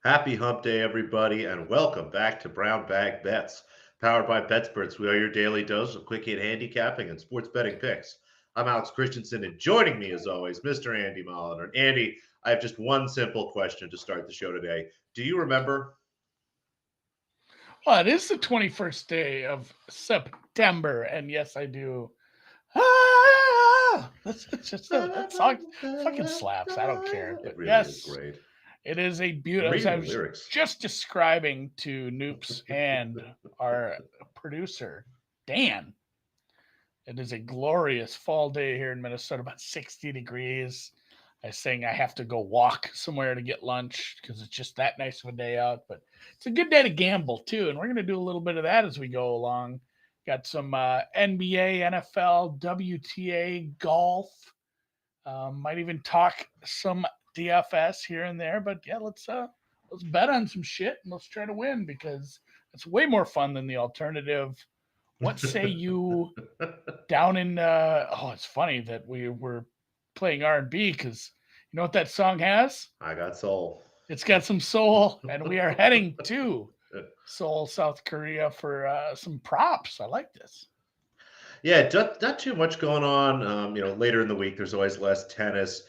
Happy hump day, everybody, and welcome back to Brown Bag Bets, powered by BetSperts. We are your daily dose of quick hit handicapping and sports betting picks. I'm Alex Christensen, and joining me, as always, Mr. Andy Molliner. And Andy, I have just one simple question to start the show today. Do you remember? Well, it is the 21st day of September, and yes, I do. That's just that song fucking slaps. I don't care, It but really is yes, great. it is a I'm beautiful. As reading I the was lyrics. just describing to Noops and our producer Dan, it is a glorious fall day here in Minnesota, about 60 degrees. I was saying I have to go walk somewhere to get lunch because it's just that nice of a day out. But it's a good day to gamble too, and we're going to do a little bit of that as we go along. Got some NBA, NFL, WTA, golf. Might even talk some DFS here and there. But yeah, let's bet on some shit and let's try to win because it's way more fun than the alternative. What say you down in it's funny that we were playing R&B because you know what that song has? I got soul. It's got some soul, and we are heading to Seoul, South Korea for some props. I like this. Yeah, not too much going on. Later in the week, there's always less tennis.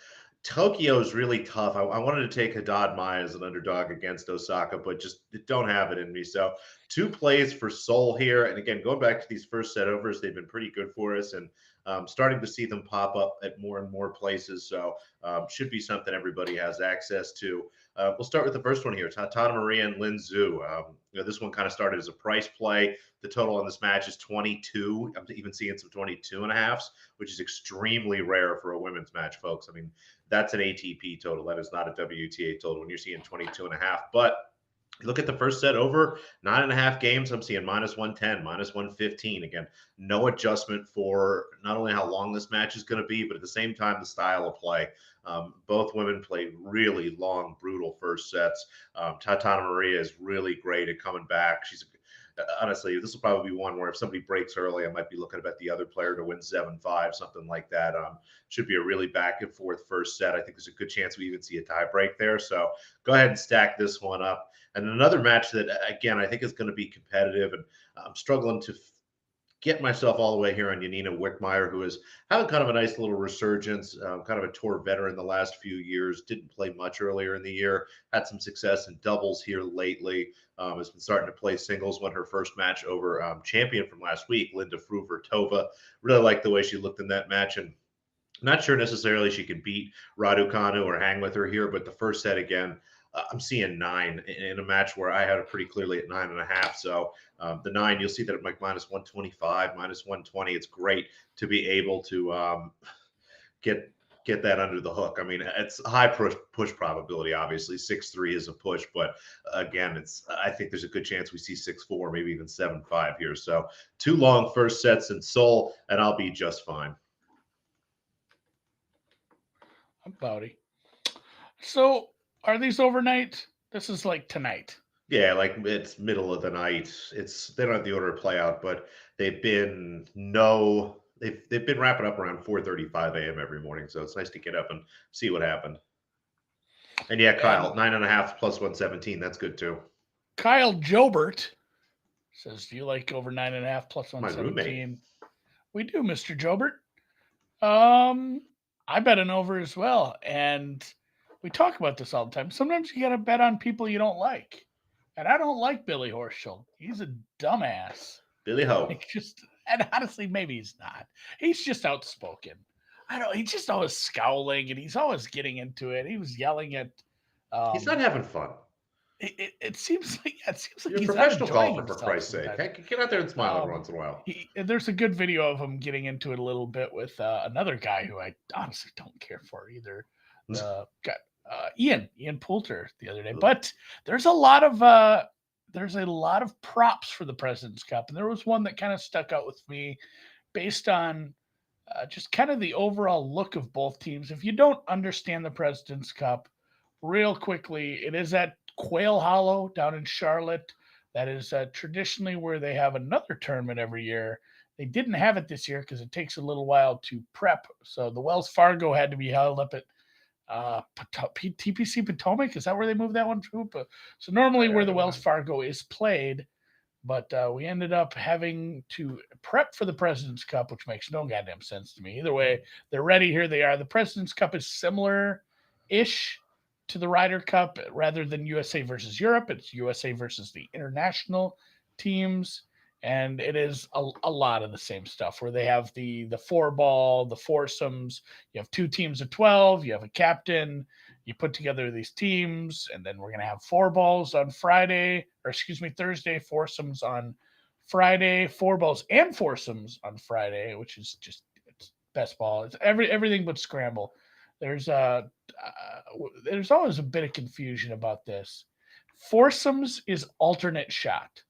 Tokyo is really tough. I wanted to take Haddad Maya as an underdog against Osaka, but just don't have it in me. So two plays for Seoul here. And again, going back to these first set overs, they've been pretty good for us and starting to see them pop up at more and more places. So should be something everybody has access to. We'll start with the first one here. Tata Maria and Lin Zhu. This one kind of started as a price play. The total on this match is 22. I'm even seeing some 22 and a halves, which is extremely rare for a women's match, folks. I mean, that's an ATP total. That is not a WTA total when you're seeing 22 and a half. But look at the first set over 9.5 games. I'm seeing minus 110, minus 115. Again, no adjustment for not only how long this match is going to be, but at the same time, the style of play. Both women played really long, brutal first sets. Tatana Maria is really great at coming back. She's honestly, this will probably be one where if somebody breaks early, I might be looking at the other player to win 7-5, something like that. Should be a really back and forth first set. I think there's a good chance we even see a tie break there. So go ahead and stack this one up. And another match that, again, I think is going to be competitive, and I'm struggling to get myself all the way here on Yanina Wickmeyer, who is having kind of a nice little resurgence, kind of a tour veteran the last few years. Didn't play much earlier in the year. Had some success in doubles here lately. Has been starting to play singles. Won her first match over champion from last week, Linda Fruvertova. Really liked the way she looked in that match, and not sure necessarily she could beat Raducanu or hang with her here, but the first set again, I'm seeing 9 in a match where I had it pretty clearly at 9.5. So the 9, you'll see that at like minus 125, minus 120. It's great to be able to get that under the hook. I mean, it's a high push probability. Obviously, 6-3 is a push, but again, I think there's a good chance we see 6-4, maybe even 7-5 here. So 2 long first sets in Seoul, and I'll be just fine. I'm Bowdy. So are these overnight? This is like tonight. Yeah, like it's middle of the night. They don't have the order of play out, but they've been no they've been wrapping up around 4:35 a.m. every morning. So it's nice to get up and see what happened. And yeah, Kyle, And 9.5 plus 117. That's good too. Kyle Jobert says, "Do you like over 9.5 plus My roommate. 117?" We do, Mister Jobert. Um, I bet an over as well, and we talk about this all the time. Sometimes you got to bet on people you don't like, and I don't like Billy Horschel. He's a dumbass. Billy Ho. Like just, and honestly, maybe he's not. He's just outspoken. I don't. He's just always scowling, and he's always getting into it. He was yelling at. He's not Um, having fun. it seems like it seems like You're a he's not professional enjoying golfer, for himself Christ's sake. sometimes. Heck, get out there and smile every Um, once in a while. there's a good video of him getting into it a little bit with another guy who I honestly don't care for either. Got Ian Poulter the other day, but there's a lot of props for the President's Cup, and there was one that kind of stuck out with me based on just kind of the overall look of both teams. If you don't understand the President's Cup, real quickly, it is at Quail Hollow down in Charlotte. That is traditionally where they have another tournament every year. They didn't have it this year because it takes a little while to prep. So the Wells Fargo had to be held up at TPC Potomac. Is that where they moved that one to? So normally where the Wells Fargo is played, but we ended up having to prep for the President's Cup, which makes no goddamn sense to me. Either way, they're ready. Here they are. The President's Cup is similar-ish to the Ryder Cup rather than USA versus Europe. It's USA versus the international teams. And it is a lot of the same stuff where they have the four ball, the foursomes. You have 2 teams of 12. You have a captain. You put together these teams, and then we're going to have 4 balls on Friday, or excuse me, Thursday, foursomes on Friday, 4 balls and foursomes on Friday, which is just it's best ball. It's everything but scramble. There's there's always a bit of confusion about this. Foursomes is alternate shot.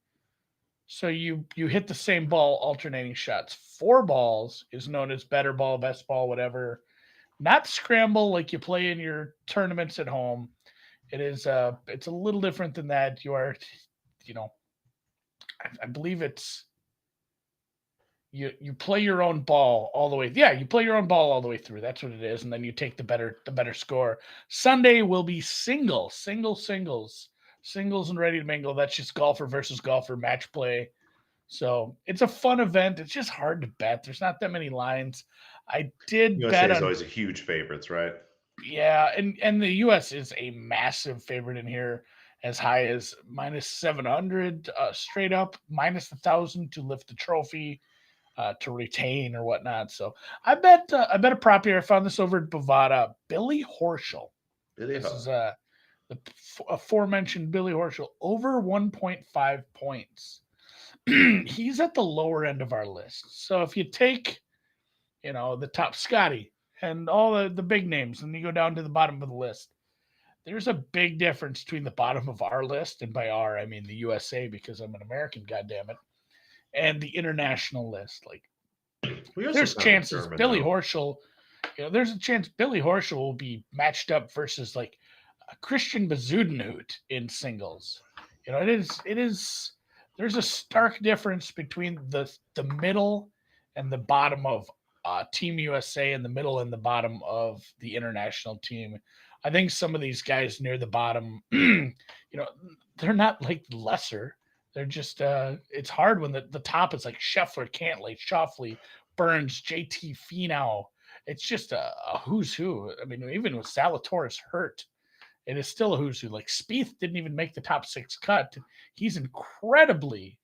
So you hit the same ball alternating shots. 4 balls is known as better ball, best ball, whatever. Not scramble like you play in your tournaments at home. It's a little different than that. You are, you know, I believe it's you play your own ball all the way. Yeah, you play your own ball all the way through. That's what it is, and then you take the better score. Sunday will be singles, and ready to mingle. That's just golfer versus golfer match play. So it's a fun event. It's just hard to bet. There's not that many lines. I did USA bet is on always a huge favorites, right? yeah, and the US is a massive favorite in here, as high as -700 straight up, -1,000 to lift the trophy, to retain or whatnot. So I bet a prop here. I found this over at Bovada. Billy Horschel. Really? This is the aforementioned Billy Horschel over 1.5 points. He's at the lower end of our list. So if you take, the top Scotty and all the big names, and you go down to the bottom of the list, there's a big difference between the bottom of our list, and by our I mean the USA because I'm an American, goddammit, and the international list. Like We also there's kind of a chances German, Billy though. Horschel, there's a chance Billy Horschel will be matched up versus like a Christian Bezudenhout in singles. It is there's a stark difference between the middle and the bottom of Team USA and the middle and the bottom of the international team. I think some of these guys near the bottom, they're not like lesser. They're just it's hard when the top is like Scheffler, Cantlay, Schauffele, Burns, JT Finau. It's just a who's who. I mean, even with Zalatoris hurt, it is still a who's who. Like Spieth didn't even make the top 6 cut. He's incredibly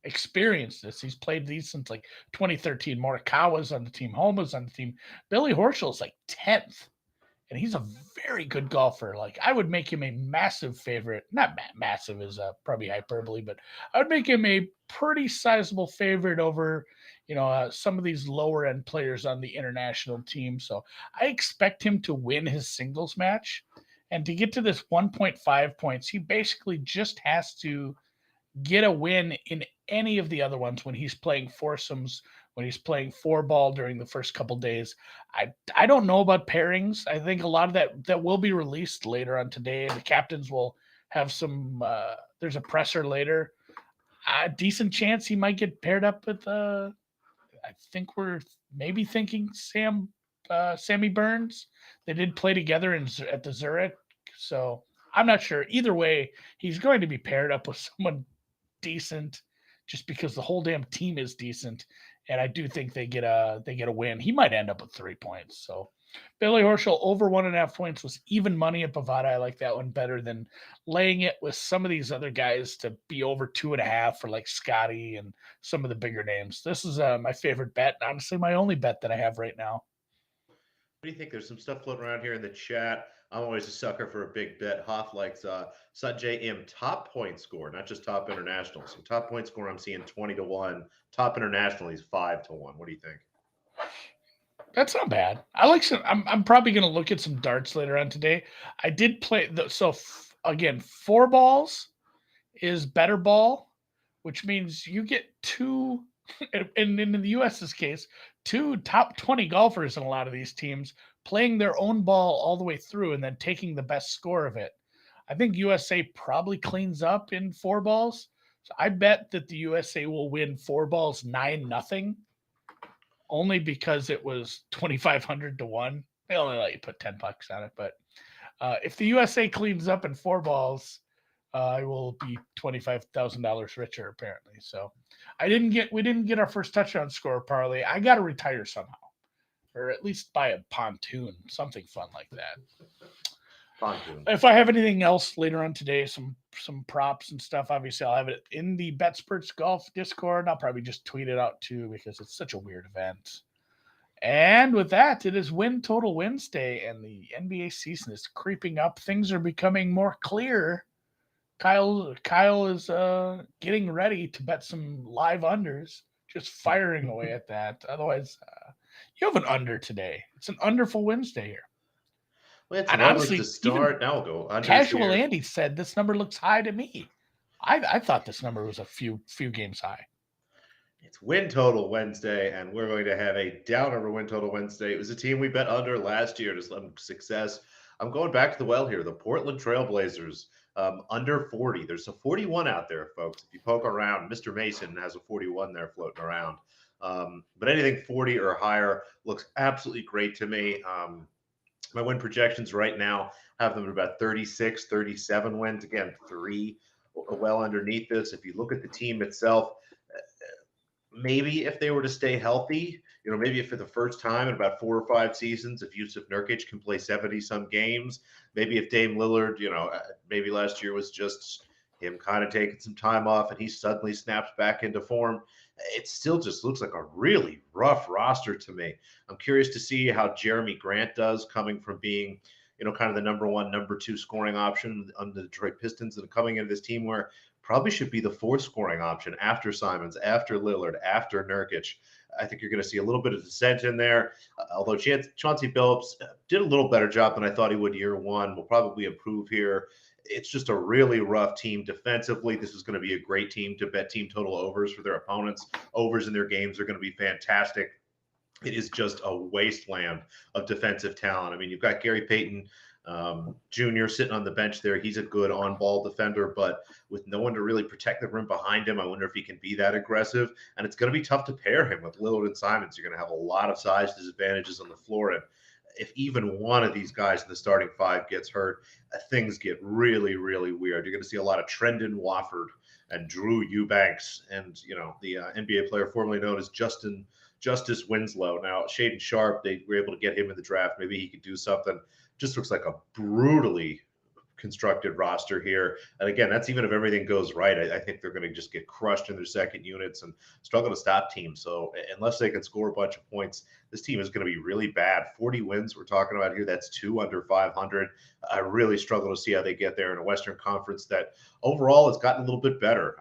experienced this. He's played these since like 2013. Morikawa's on the team. Homa's on the team. Billy Horschel's like 10th, and he's a very good golfer. Like I would make him a massive favorite. Not massive is probably hyperbole, but I would make him a pretty sizable favorite over, some of these lower end players on the international team. So I expect him to win his singles match, and to get to this 1.5 points, he basically just has to get a win in any of the other ones when he's playing foursomes, when he's playing 4 ball during the first couple days. I don't know about pairings. I think a lot of that will be released later on today. The captains will have some. There's a presser later. A decent chance he might get paired up with. I think we're maybe thinking Sammy Burns. They did play together at the Zurich, so I'm not sure. Either way, he's going to be paired up with someone decent, just because the whole damn team is decent, and I do think they get a win. He might end up with 3 points. So Billy Horschel over 1.5 points was even money at Bovada. I like that one better than laying it with some of these other guys to be over 2.5 for like Scotty and some of the bigger names. This is my favorite bet. Honestly, my only bet that I have right now. What do you think? There's some stuff floating around here in the chat. I'm always a sucker for a big bet. Hoff likes Sujay M top point score, not just top international. So top point score, I'm seeing 20-1. Top international, he's 5-1. What do you think? That's not bad. I like some. I'm probably going to look at some darts later on today. I did play again, 4 balls is better ball, which means you get 2, and in the US's case, 2 top 20 golfers in a lot of these teams playing their own ball all the way through and then taking the best score of it. I think USA probably cleans up in 4 balls. So I bet that the USA will win 4 balls 9-0, only because it was 2,500 to 1. They only let you put $10 on it, but if the USA cleans up in 4 balls, I will be $25,000 richer apparently. So we didn't get our first touchdown score parlay. I got to retire somehow, or at least buy a pontoon, something fun like that. Pontoon. If I have anything else later on today, some props and stuff, obviously I'll have it in the BetSperts Golf Discord. I'll probably just tweet it out too because it's such a weird event. And with that, it is Win Total Wednesday, and the NBA season is creeping up. Things are becoming more clear. Kyle is getting ready to bet some live unders, just firing away at that. Otherwise, you have an under today. It's an underful Wednesday here. We had And some overs to honestly, even start. Now we'll go unders casual here. Andy said this number looks high to me. I thought this number was a few games high. It's Win Total Wednesday, and we're going to have a down over Win Total Wednesday. It was a team we bet under last year to some success. I'm going back to the well here. The Portland Trailblazers, under 40. There's a 41 out there, folks. If you poke around, Mr. Mason has a 41 there floating around. But anything 40 or higher looks absolutely great to me. My win projections right now have them at about 36, 37 wins. Again, 3 well underneath this. If you look at the team itself, maybe if they were to stay healthy, maybe if for the first time in about 4 or 5 seasons, if Yusuf Nurkic can play 70 some games, maybe if Dame Lillard, maybe last year was just him kind of taking some time off and he suddenly snaps back into form. It still just looks like a really rough roster to me. I'm curious to see how Jeremy Grant does coming from being, kind of the number 1, number 2 scoring option on the Detroit Pistons and coming into this team where probably should be the 4th scoring option after Simons, after Lillard, after Nurkic. I think you're going to see a little bit of dissent in there. Although Chauncey Billups did a little better job than I thought he would year 1, will probably improve here. It's just a really rough team defensively. This is going to be a great team to bet team total overs for their opponents. Overs in their games are going to be fantastic. It is just a wasteland of defensive talent. I mean, you've got Gary Payton Jr. sitting on the bench there. He's a good on-ball defender, but with no one to really protect the rim behind him, I wonder if he can be that aggressive. And it's going to be tough to pair him with Lillard and Simons. You're going to have a lot of size disadvantages on the floor. And if even one of these guys in the starting 5 gets hurt, things get really, really weird. You're going to see a lot of Trendon Wofford and Drew Eubanks and, the NBA player formerly known as Justice Winslow. Now, Shaden Sharp, they were able to get him in the draft. Maybe he could do something. Just looks like a brutally constructed roster here. And again, that's even if everything goes right. I think they're going to just get crushed in their second units and struggle to stop teams. So unless they can score a bunch of points, this team is going to be really bad. 40 wins we're talking about here. That's 2 under 500. I really struggle to see how they get there in a Western Conference that overall has gotten a little bit better.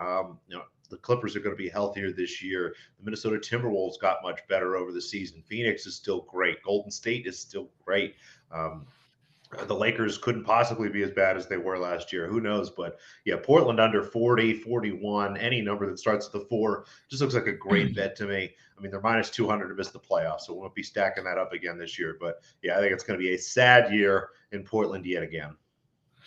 The Clippers are going to be healthier this year. The Minnesota Timberwolves got much better over the season. Phoenix is still great. Golden State is still great. The Lakers couldn't possibly be as bad as they were last year. Who knows? But yeah, Portland under 40, 41, any number that starts with a 4 just looks like a great bet to me. I mean, they're minus 200 to miss the playoffs, so we won't be stacking that up again this year. But yeah, I think it's going to be a sad year in Portland yet again.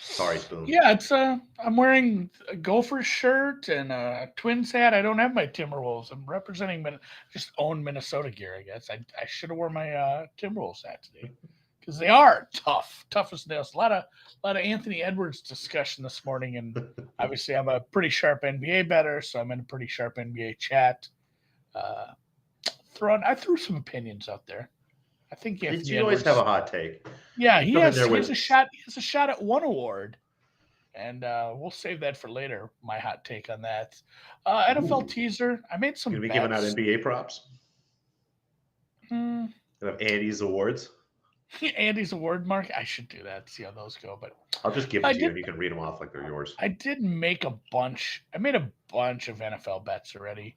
Sorry, Spoon. Yeah, it's I'm wearing a Gophers shirt and a Twins hat. I don't have my Timberwolves. I'm representing just own Minnesota gear, I guess. I should have worn my Timberwolves hat today. Because they are tough as nails. A lot of Anthony Edwards discussion this morning, and obviously I'm a pretty sharp NBA bettor, so I'm in a pretty sharp NBA chat. I threw some opinions out there. I think Anthony you always Edwards, have a hot take. Yeah, he has a shot. He has a shot at one award, and we'll save that for later. My hot take on that. NFL teaser. I made some. Gonna be bets. giving out NBA props. Gonna have Andy's awards. Andy's award mark. I should do that. See how those go. But I'll just give them to you, and you can read them off like they're yours. I did make a bunch. I made a bunch of NFL bets already.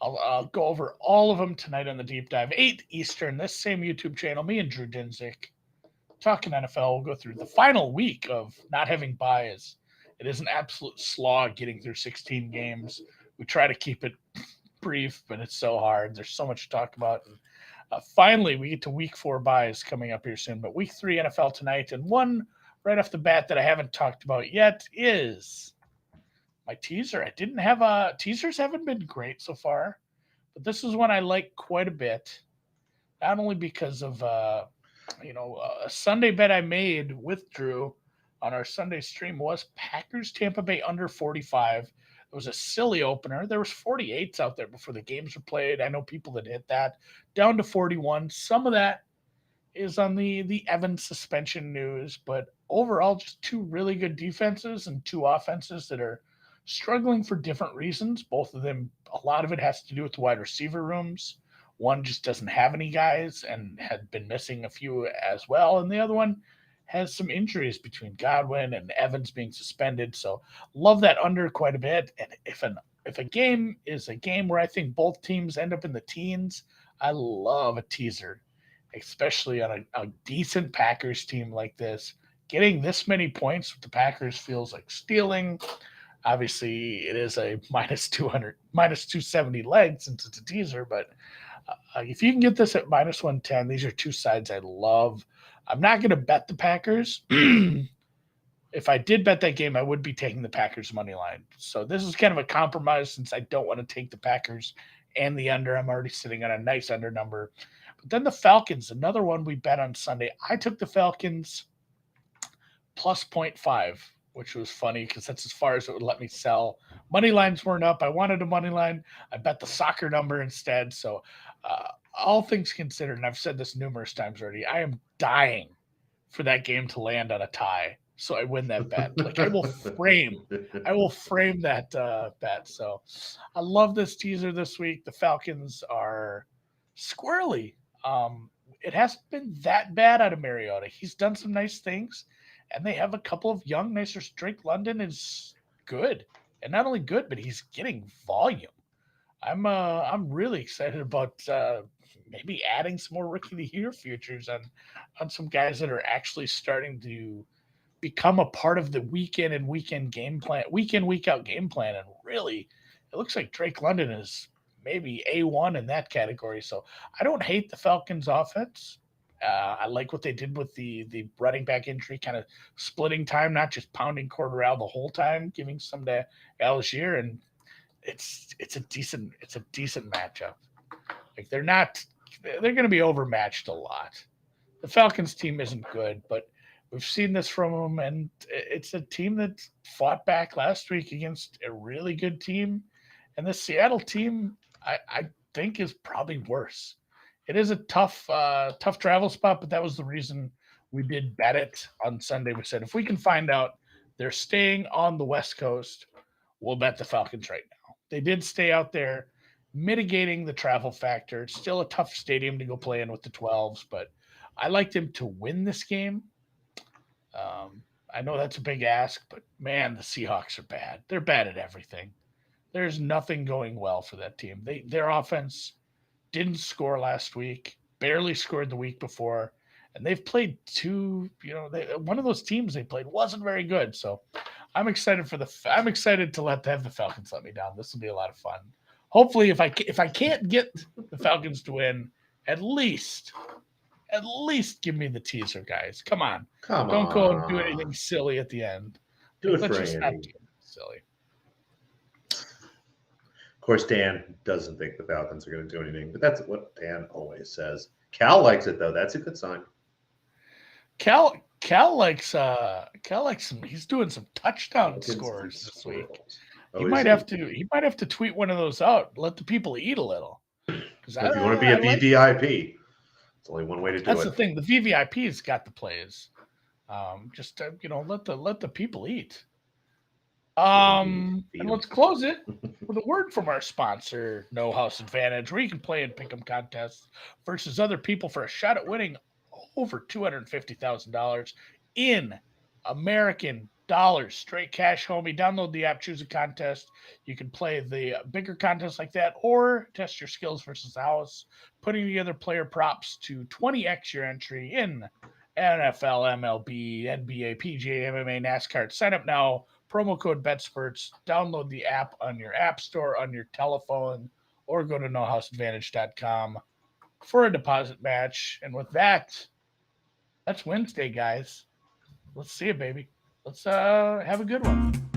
I'll go over all of them tonight on the deep dive. 8 Eastern. This same YouTube channel. Me and Drew Dinzik talking NFL. We'll go through the final week of not having buys. It is an absolute slog getting through 16 games. We try to keep it brief, but it's so hard. There's so much to talk about. And, finally, we get to week 4 buys coming up here soon. But week 3 NFL tonight. And one right off the bat that I haven't talked about yet is my teaser. I didn't have teasers haven't been great so far. But this is one I like quite a bit. Not only because of A Sunday bet I made with Drew on our Sunday stream was Packers Tampa Bay under 45. It was a silly opener. There was 48s out there before the games were played. I know people that hit that down to 41. Some of that is on the Evans suspension news, but overall, just two really good defenses and two offenses that are struggling for different reasons. Both of them, a lot of it has to do with the wide receiver rooms. One just doesn't have any guys and had been missing a few as well, and the other one has some injuries between Godwin and Evans being suspended. So love that under quite a bit. And if a game is a game where I think both teams end up in the teens, I love a teaser, especially on a decent Packers team like this. Getting this many points with the Packers feels like stealing. Obviously, it is a minus 200, minus 270 leg since it's a teaser, but if you can get this at minus 110, these are two sides I love. I'm not going to bet the Packers. If I did bet that game, I would be taking the Packers money line. So this is kind of a compromise since I don't want to take the Packers and the under. I'm already sitting on a nice under number. But then the Falcons, another one we bet on Sunday. I took the Falcons plus 0.5, which was funny because that's as far as it would let me sell. Money lines weren't up. I wanted a money line. I bet the soccer number instead. So all things considered, and I've said this numerous times already, I am dying for that game to land on a tie, so I win that bet. Like I will frame that bet. So I love this teaser this week. The Falcons are squirrely. It hasn't been that bad out of Mariota. He's done some nice things, and they have a couple of young, nicer. Drake London is good, and not only good, but he's getting volume. I'm really excited about maybe adding some more rookie of the year futures on some guys that are actually starting to become a part of the weekend and weekend game plan, week out game plan, and really, it looks like Drake London is maybe A1 in that category. So I don't hate the Falcons offense. I like what they did with the running back injury, kind of splitting time, not just pounding Cordarrelle the whole time, giving some to Algier, and it's a decent matchup. Like they're going to be overmatched a lot. The Falcons team isn't good, but we've seen this from them, and it's a team that fought back last week against a really good team, and the Seattle team I think is probably worse. It is a tough travel spot, but that was the reason we did bet it on Sunday. We said if we can find out they're staying on the West Coast, we'll bet the Falcons right now. They did stay out there, mitigating the travel factor. It's still a tough stadium to go play in with the 12s, but I liked him to win this game. I know that's a big ask, but man, the Seahawks are bad. They're bad at everything. There's nothing going well for that team. Their offense didn't score last week, barely scored the week before, and they've played two. One of those teams they played wasn't very good. So I'm excited to have the Falcons let me down. This will be a lot of fun. Hopefully, if I can't get the Falcons to win, at least give me the teaser, guys. Come on. Don't go and do anything silly at the end. Do it Let's for just Andy. not do silly. Of course, Dan doesn't think the Falcons are going to do anything, but that's what Dan always says. Cal likes it though. That's a good sign. Cal likes some. He's doing some touchdown scores this week. He might have to tweet one of those out. Let the people eat a little. If you want to be a VVIP, it's only one way to do it. That's the thing. The VVIP's got the plays. Let the people eat. And let's close it with a word from our sponsor, No House Advantage, where you can play in pick'em contests versus other people for a shot at winning over $250,000 in American dollars, straight cash, homie. Download the app, choose a contest. You can play the bigger contests like that, or test your skills versus the house, putting together player props to 20x your entry in NFL, MLB, NBA, PGA, MMA, NASCAR. Sign up now. Promo code BetSperts. Download the app on your app store, on your telephone, or go to nohouseadvantage.com for a deposit match. And with that, that's Wednesday, guys. Let's see it, baby. Let's have a good one.